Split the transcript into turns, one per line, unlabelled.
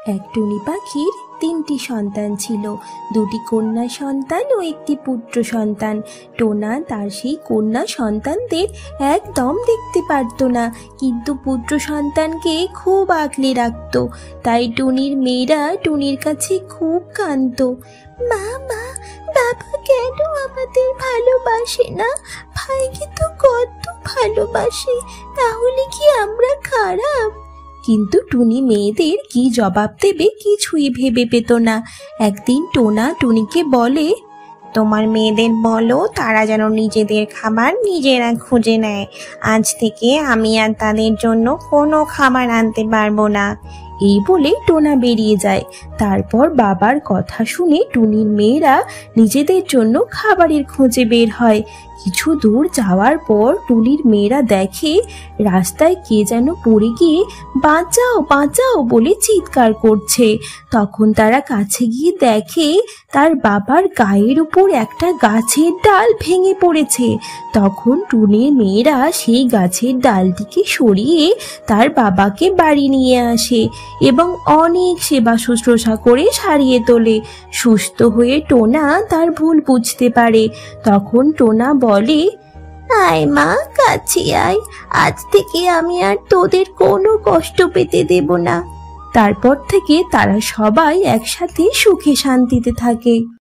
এক টুনি পাখির তিনটি সন্তান ছিল, দুটি কন্যা সন্তান ও একটি পুত্র সন্তান। টোনা তার সেই কন্যা সন্তানদের একদম দেখতে পারত না, কিন্তু পুত্র সন্তানকে খুব আগলে রাখত। তাই টুনির মেয়েরা টুনির কাছে খুব কাঁদতো। মা মা, বাবা কেন আমাদের ভালোবাসে না? ভাইকে তো কত ভালোবাসে, তাহলে কি আমরা খারাপ? কিন্তু টুনি মেয়েদের কি জবাব দেবে কিছুই ভেবে পেত না। একদিন টোনা টুনিকে বলে, তোমার মেয়েদের বলো তারা যেন নিজেদের খাবার নিজেরা খুঁজে নেয়। আজ থেকে আমি আর তাদের জন্য কোনো খাবার আনতে পারবো না। এই বলে টোনা বেরিয়ে যায়। তারপর বাবার কথা শুনে টুনির মেয়েরা নিজেদের জন্য খাবারের খোঁজে বের হয়। কিছু দূর যাওয়ার পর টুনির মেয়েরা দেখে রাস্তায় কে যেন পড়ে গিয়ে বাঁচাও বাঁচাও বলে চিৎকার করছে। তখন তারা কাছে গিয়ে দেখে তার বাবার গায়ের উপর একটা গাছের ডাল ভেঙে পড়েছে। তখন টুনির মেয়েরা সেই গাছের ডালটিকে সরিয়ে তার বাবাকে বাড়ি নিয়ে আসে এবং অনেক সেবা শুশ্রূষা করে সারিয়ে তোলে। সুস্থ হয়ে টোনা তার ভুল বুঝতে পারে। তখন টোনা বলে, আয় মা, কাছে আয়, আজ থেকে আমি আর তোদের কোনো কষ্ট পেতে দেব না। তারপর থেকে তারা সবাই একসাথে সুখে শান্তিতে থাকে।